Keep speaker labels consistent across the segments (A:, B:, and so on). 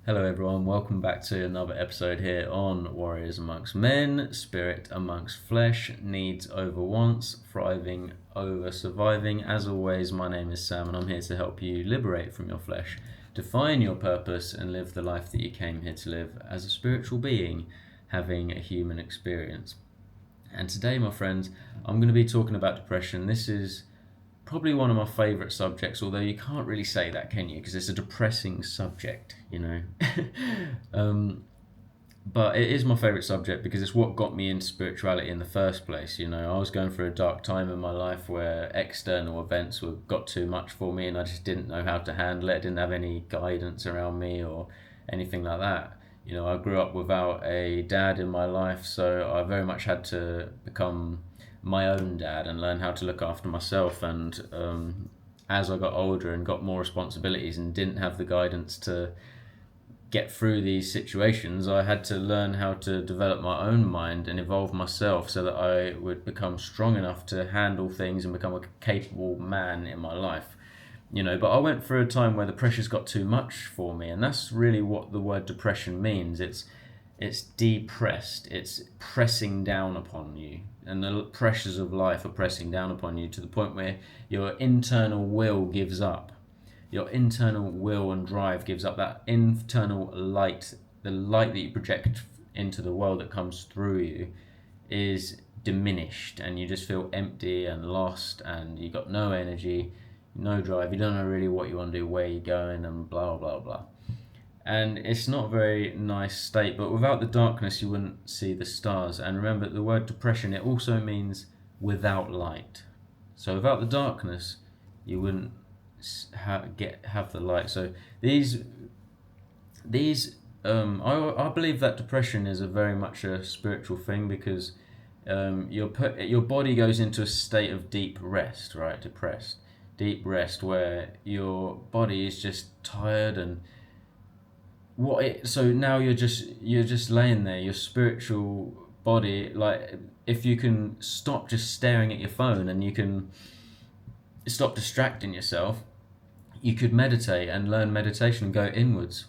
A: Hello, everyone. Welcome back to another episode here on Warriors Amongst Men, Spirit Amongst Flesh, Needs Over Wants, Thriving Over Surviving. As always, my name is Sam, and I'm here to help you liberate from your flesh, define your purpose, and live the life that you came here to live as a spiritual being having a human experience. And today, my friends, I'm going to be talking about depression. This is probably one of my favourite subjects, although you can't really say that, can you? Because it's a depressing subject, you know. But it is my favourite subject because it's what got me into spirituality in the first place. You know, I was going through a dark time in my life where external events got too much for me, and I just didn't know how to handle it. I didn't have any guidance around me or anything like that. You know, I grew up without a dad in my life, so I very much had to become my own dad and learn how to look after myself. And as I got older and got more responsibilities and didn't have the guidance to get through these situations, I had to learn how to develop my own mind and evolve myself so that I would become strong enough to handle things and become a capable man in my life. You know, but I went through a time where the pressures got too much for me, and that's really what the word depression means. It's depressed, it's pressing down upon you, and the pressures of life are pressing down upon you to the point where your internal will gives up. Your internal will and drive gives up. That internal light, the light that you project into the world that comes through you, is diminished, and you just feel empty and lost, and you got no energy, no drive. You don't know really what you want to do, where you're going, and blah blah blah. And it's not a very nice state, but without the darkness you wouldn't see the stars. And remember, the word depression, it also means without light. So without the darkness you wouldn't have the light. So these I believe that depression is a very much a spiritual thing, because your body goes into a state of deep rest, right? Deep rest, where your body is just tired. And so now you're just laying there, your spiritual body, like, if you can stop just staring at your phone and you can stop distracting yourself, you could meditate and learn meditation and go inwards.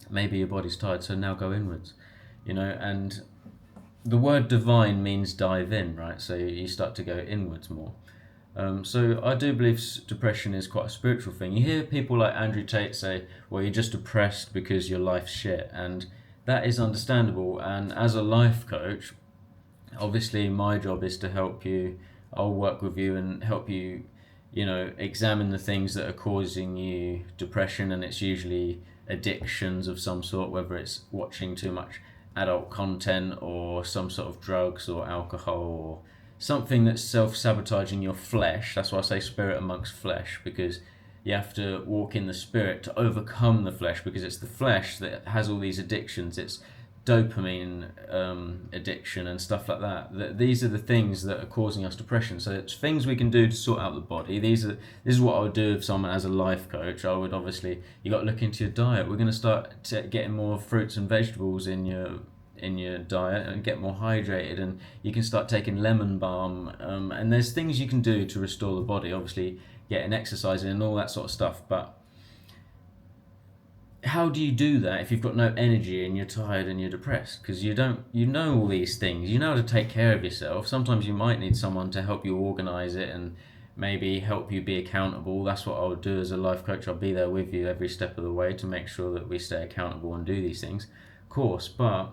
A: Maybe your body's tired, so now go inwards, you know. And the word divine means dive in, right? So you start to go inwards more. So I do believe depression is quite a spiritual thing. You hear people like Andrew Tate say, well, you're just depressed because your life's shit. And that is understandable. And as a life coach, obviously my job is to help you. I'll work with you and help you, you know, examine the things that are causing you depression. And it's usually addictions of some sort, whether it's watching too much adult content or some sort of drugs or alcohol or something that's self-sabotaging your flesh. That's why I say spirit amongst flesh, because you have to walk in the spirit to overcome the flesh, because it's the flesh that has all these addictions. It's dopamine addiction and stuff like that. These are the things that are causing us depression. So it's things we can do to sort out the body. This is what I would do if someone as a life coach. I would obviously, you got to look into your diet. We're going to start getting more fruits and vegetables in your diet and get more hydrated, and you can start taking lemon balm, and there's things you can do to restore the body, obviously getting exercise and all that sort of stuff. But how do you do that if you've got no energy and you're tired and you're depressed? Because you know all these things, you know how to take care of yourself. Sometimes you might need someone to help you organize it and maybe help you be accountable. That's what I would do as a life coach. I'll be there with you every step of the way to make sure that we stay accountable and do these things, of course. But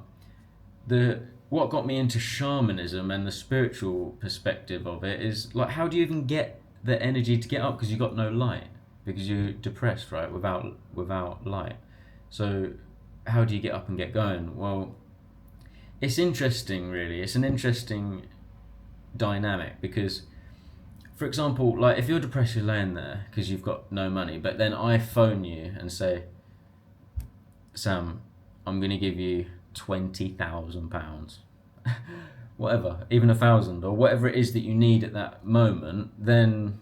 A: what got me into shamanism and the spiritual perspective of it is, like, how do you even get the energy to get up? Because you've got no light, because you're depressed, right? Without light. So how do you get up and get going? Well, it's interesting, really. It's an interesting dynamic, because, for example, like, if you're depressed, you're laying there because you've got no money, but then I phone you and say, Sam, I'm going to give you £20,000, whatever, even 1,000 or whatever it is that you need at that moment, then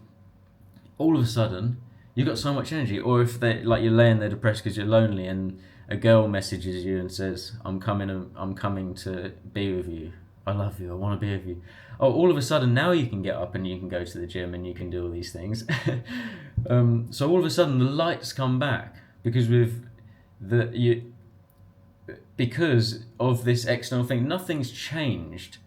A: all of a sudden you've got so much energy. Or if you're laying there depressed because you're lonely and a girl messages you and says, I'm coming to be with you, I love you, I want to be with you. Oh, all of a sudden now you can get up and you can go to the gym and you can do all these things. So all of a sudden the lights come back, because that you, because of this external thing, nothing's changed.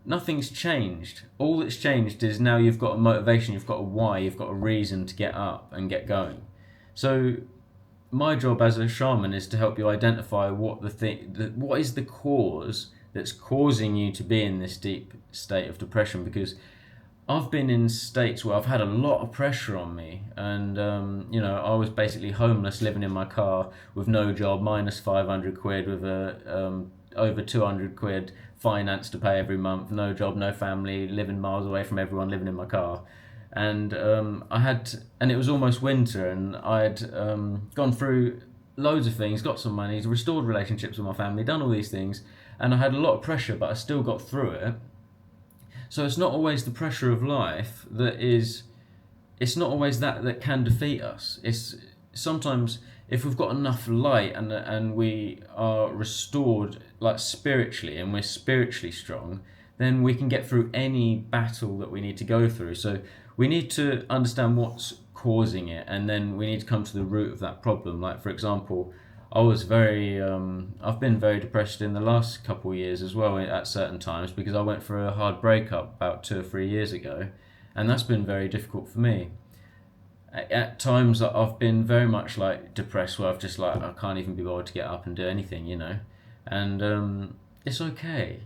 A: Nothing's changed. All that's changed is now you've got a motivation, you've got a why, you've got a reason to get up and get going. So my job as a shaman is to help you identify what is the cause that's causing you to be in this deep state of depression. Because I've been in states where I've had a lot of pressure on me, and I was basically homeless, living in my car with no job, minus 500 quid, with a over 200 quid finance to pay every month, no job, no family, living miles away from everyone, living in my car. And and it was almost winter, and I had gone through loads of things, got some money, restored relationships with my family, done all these things, and I had a lot of pressure, but I still got through it. So it's not always the pressure of life it's not always that can defeat us. It's sometimes, if we've got enough light and we are restored, like spiritually, and we're spiritually strong, then we can get through any battle that we need to go through. So we need to understand what's causing it, and then we need to come to the root of that problem. Like, for example, I've been very depressed in the last couple of years as well at certain times, because I went through a hard breakup about 2 or 3 years ago, and that's been very difficult for me. At times I've been very much like depressed, where I've just like, I can't even be bothered to get up and do anything, and it's okay.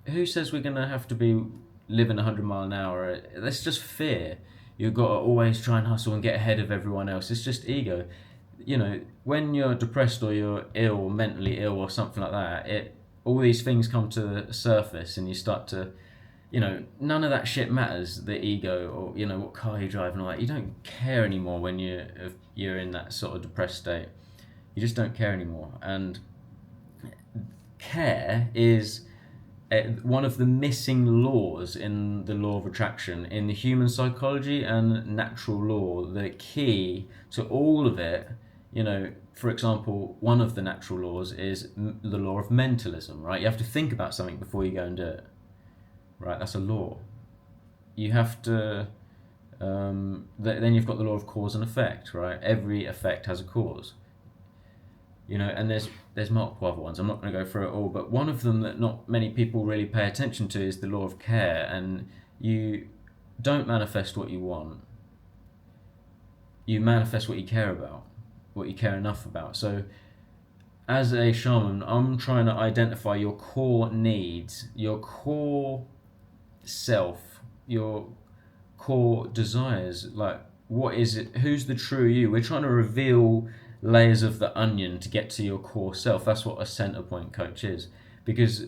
A: Who says we're gonna have to be living 100 mile an hour? That's just fear. You've got to always try and hustle and get ahead of everyone else. It's just ego. When you're depressed or you're ill, or mentally ill or something like that, all these things come to the surface, and you start to, none of that shit matters. The ego, or what car you drive and all that. You don't care anymore when you're in that sort of depressed state. You just don't care anymore. And care is one of the missing laws in the law of attraction, in the human psychology and natural law. The key to all of it, for example, one of the natural laws is the law of mentalism, right? You have to think about something before you go and do it, right? That's a law. You have to, then you've got the law of cause and effect, right? Every effect has a cause. And there's multiple other ones. I'm not going to go through it all, but one of them that not many people really pay attention to is the law of care. And you don't manifest what you want. You manifest what you care about, what you care enough about. So as a shaman, I'm trying to identify your core needs, your core self, your core desires. Like, what is it? Who's the true you? We're trying to reveal layers of the onion to get to your core self. That's what a center point coach is, because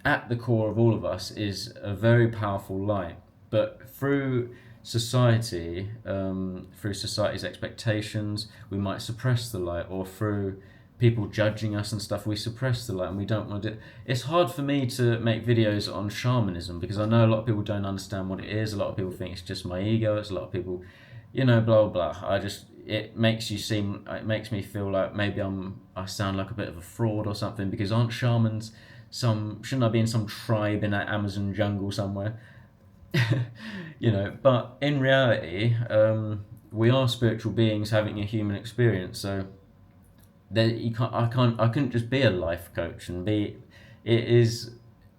A: at the core of all of us is a very powerful light, but through society, through society's expectations, we might suppress the light, or through people judging us and stuff, we suppress the light, and we don't want to. It's hard for me to make videos on shamanism, because I know a lot of people don't understand what it is. A lot of people think it's just my ego. It's a lot of people, blah blah. It makes me feel like maybe I sound like a bit of a fraud or something, because aren't shamans shouldn't I be in some tribe in that Amazon jungle somewhere? But in reality, we are spiritual beings having a human experience. So I couldn't just be a life coach and it is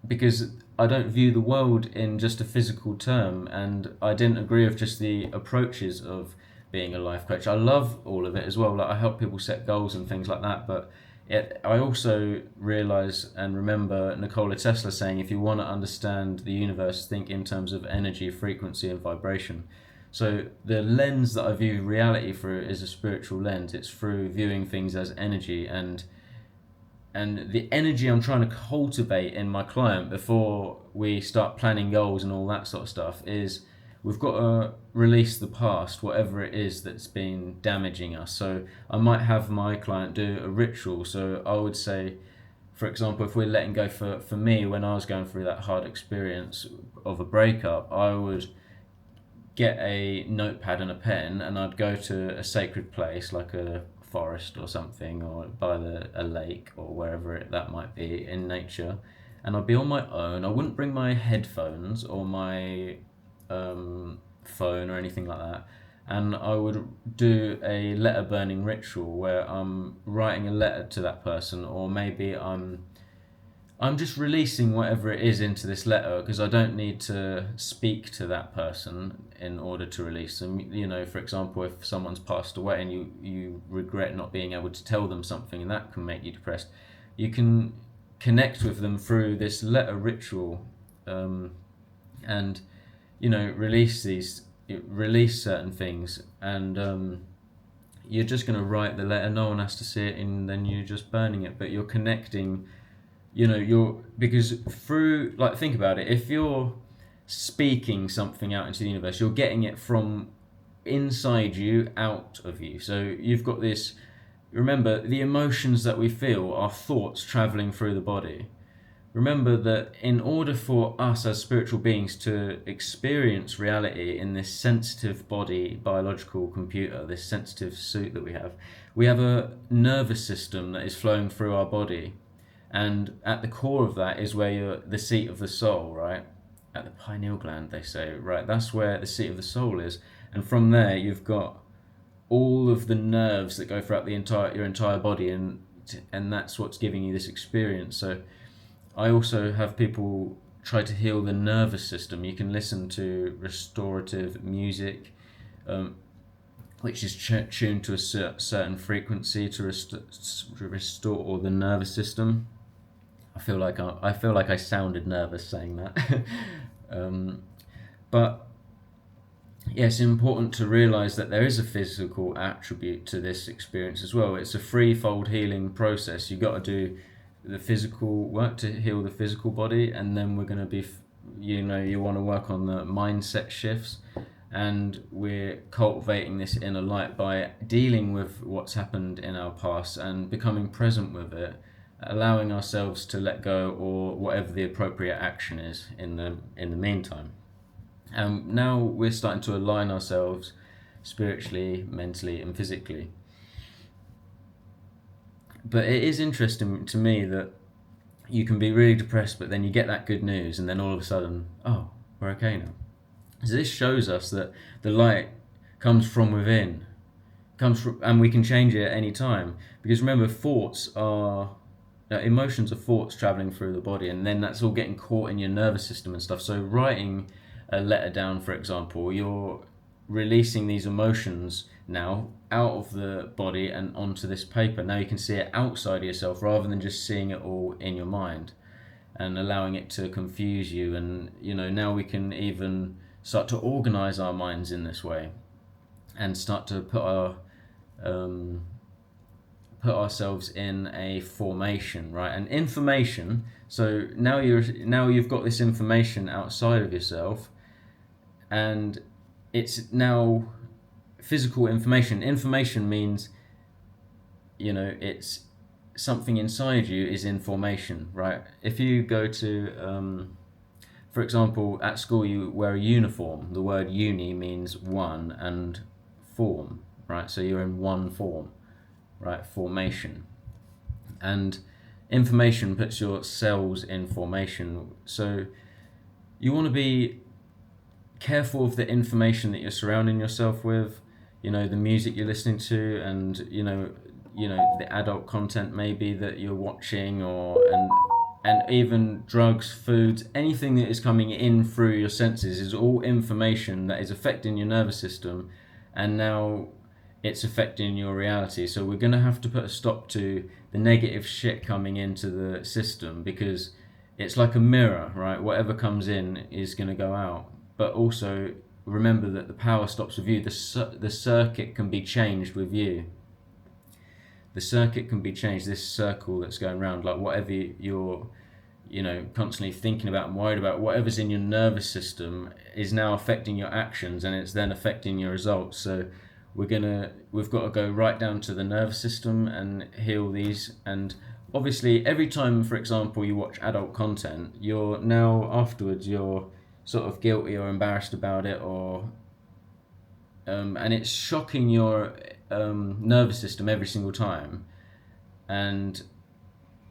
A: because I don't view the world in just a physical term, and I didn't agree with just the approaches of being a life coach. I love all of it as well. Like, I help people set goals and things like that, but I also realize and remember Nikola Tesla saying, if you want to understand the universe, think in terms of energy, frequency, and vibration. So the lens that I view reality through is a spiritual lens. It's through viewing things as energy, and the energy I'm trying to cultivate in my client before we start planning goals and all that sort of stuff is, we've got to release the past, whatever it is that's been damaging us. So I might have my client do a ritual. So I would say, for example, if we're letting go, for me, when I was going through that hard experience of a breakup, I would get a notepad and a pen, and I'd go to a sacred place like a forest or something, or by a lake, or wherever that might be in nature, and I'd be on my own. I wouldn't bring my headphones or my phone or anything like that, and I would do a letter burning ritual where I'm writing a letter to that person, or maybe I'm just releasing whatever it is into this letter, because I don't need to speak to that person in order to release them. You know, for example, if someone's passed away and you regret not being able to tell them something, and that can make you depressed, you can connect with them through this letter ritual, and release certain things, and you're just going to write the letter. No one has to see it, and then you're just burning it, but you're connecting. Because through, like, think about it, if you're speaking something out into the universe, you're getting it from inside you out of you. So you've got this, remember, the emotions that we feel are thoughts traveling through the body. Remember that in order for us as spiritual beings to experience reality in this sensitive body, biological computer, this sensitive suit that we have a nervous system that is flowing through our body. And at the core of that is where you're the seat of the soul, right? At the pineal gland, they say, right? That's where the seat of the soul is. And from there, you've got all of the nerves that go throughout your entire body, and that's what's giving you this experience. So I also have people try to heal the nervous system. You can listen to restorative music, which is tuned to a certain frequency to restore the nervous system. I feel like I sounded nervous saying that, but yeah, it's important to realize that there is a physical attribute to this experience as well. It's a threefold healing process. You've got to do the physical work to heal the physical body, and then we're going to be, you want to work on the mindset shifts, and we're cultivating this inner light by dealing with what's happened in our past and becoming present with it, allowing ourselves to let go, or whatever the appropriate action is in the meantime. And now we're starting to align ourselves spiritually, mentally, and physically. But it is interesting to me that you can be really depressed, but then you get that good news, and then all of a sudden, oh, we're okay now. So this shows us that the light comes from within, and we can change it at any time. Because remember, emotions are thoughts traveling through the body, and then that's all getting caught in your nervous system and stuff. So writing a letter down, for example, you're releasing these emotions now out of the body and onto this paper. Now you can see it outside of yourself rather than just seeing it all in your mind and allowing it to confuse you. And now we can even start to organize our minds in this way and start to put ourselves in a formation, right? And information. So now you've got this information outside of yourself, and it's now physical information. Information means, it's something inside you is information, right? If you go to, for example, at school you wear a uniform. The word uni means one, and form, right? So you're in one form, right? Formation. And information puts your cells in formation. So you want to be careful of the information that you're surrounding yourself with, the music you're listening to, and the adult content maybe that you're watching, and even drugs, foods, anything that is coming in through your senses is all information that is affecting your nervous system, and now it's affecting your reality. So we're going to have to put a stop to the negative shit coming into the system, because it's like a mirror, right? Whatever comes in is going to go out. But also remember that the power stops with you. The circuit can be changed with you. The circuit can be changed, this circle that's going around, like whatever you're constantly thinking about and worried about, whatever's in your nervous system is now affecting your actions, and it's then affecting your results. So we've got to go right down to the nervous system and heal these. And obviously every time, for example, you watch adult content, you're sort of guilty or embarrassed about it, or and it's shocking your nervous system every single time, and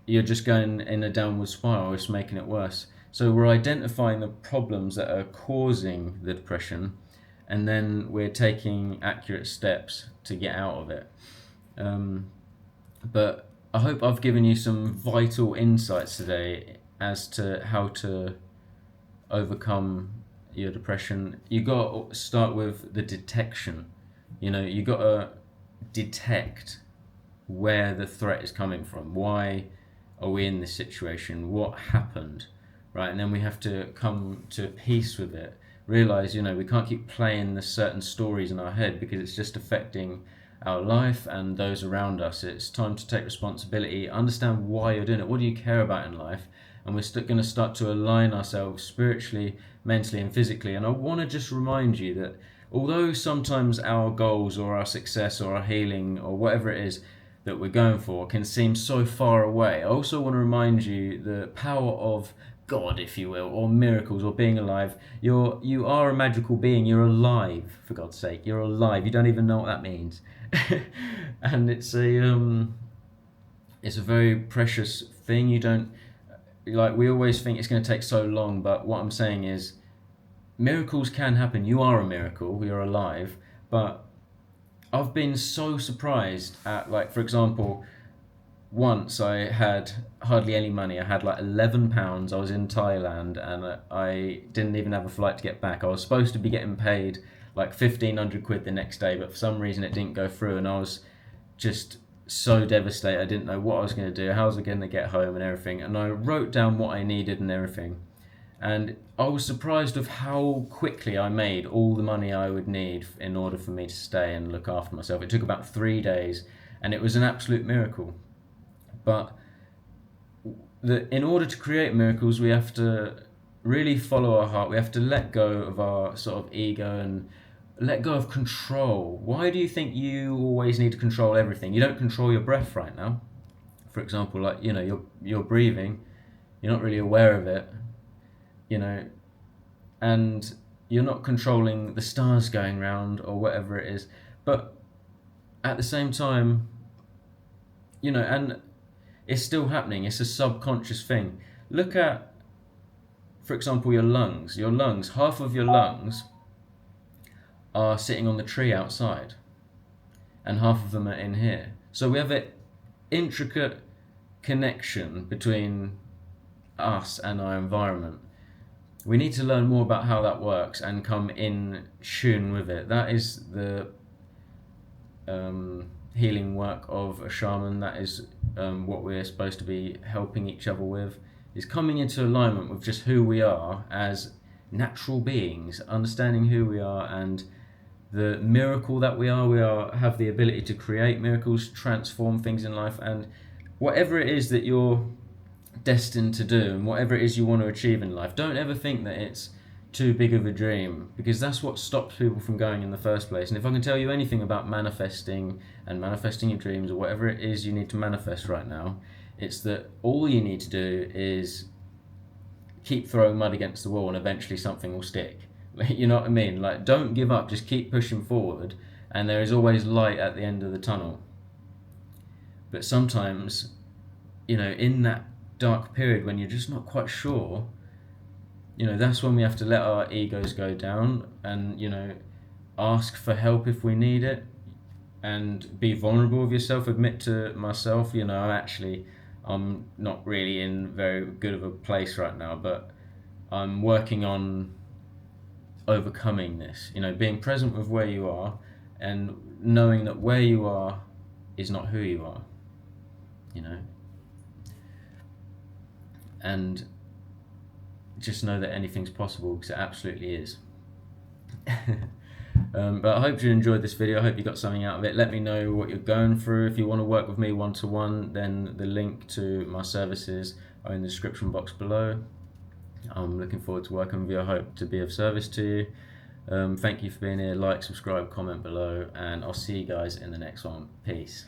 A: you're just going in a downward spiral. It's making it worse. So we're identifying the problems that are causing the depression, and then we're taking accurate steps to get out of it. But I hope I've given you some vital insights today as to how to overcome your depression. You got to start with the detection. You got to detect where the threat is coming from. Why are we in this situation? What happened? Right? And then we have to come to peace with it. Realize, we can't keep playing the certain stories in our head, because it's just affecting our life and those around us. It's time to take responsibility, understand why you're doing it. What do you care about in life? And we're going to start to align ourselves spiritually, mentally, and physically. And I want to just remind you that although sometimes our goals or our success or our healing or whatever it is that we're going for can seem so far away, I also want to remind you the power of God, if you will, or miracles, or being alive. You are a magical being. You're alive, for God's sake. You're alive. You don't even know what that means. And it's a very precious thing. You don't, like, we always think it's going to take so long, but what I'm saying is miracles can happen. You are a miracle. You're alive. But I've been so surprised at, like, for example, once I had hardly any money. I had like £11. I was in Thailand, and I didn't even have a flight to get back. I was supposed to be getting paid like 1,500 quid the next day, but for some reason it didn't go through, and I was just so devastated. I didn't know what I was going to do, how was I going to get home and everything. And I wrote down what I needed and everything, and I was surprised of how quickly I made all the money I would need in order for me to stay and look after myself. It took about 3 days, and it was an absolute miracle. But in order to create miracles, we have to really follow our heart. We have to let go of our sort of ego and let go of control. Why do you think you always need to control everything? You don't control your breath right now. For example, like, you're breathing, you're not really aware of it, and you're not controlling the stars going round or whatever it is. But at the same time, and it's still happening. It's a subconscious thing. Look at, for example, your lungs. Your lungs, half of your lungs are sitting on the tree outside, and half of them are in here. So we have an intricate connection between us and our environment. We need to learn more about how that works and come in tune with it. That is the healing work of a shaman. That is what we're supposed to be helping each other with, is coming into alignment with just who we are as natural beings, understanding who we are and the miracle that we are. We have the ability to create miracles, transform things in life, and whatever it is that you're destined to do and whatever it is you want to achieve in life, don't ever think that it's too big of a dream, because that's what stops people from going in the first place. And if I can tell you anything about manifesting and manifesting your dreams, or whatever it is you need to manifest right now, it's that all you need to do is keep throwing mud against the wall, and eventually something will stick. You know what I mean? Like, don't give up, just keep pushing forward, and there is always light at the end of the tunnel. But sometimes, in that dark period when you're just not quite sure, that's when we have to let our egos go down and, ask for help if we need it, and be vulnerable with yourself. Admit to myself, I'm not really in very good of a place right now, but I'm working on overcoming this, being present with where you are and knowing that where you are is not who you are, and just know that anything's possible, because it absolutely is. But I hope you enjoyed this video. I hope you got something out of it. Let me know what you're going through. If you want to work with me one-to-one, then the link to my services are in the description box below. I'm looking forward to working with you. I hope to be of service to you. Thank you for being here. Like, subscribe, comment below, and I'll see you guys in the next one. Peace.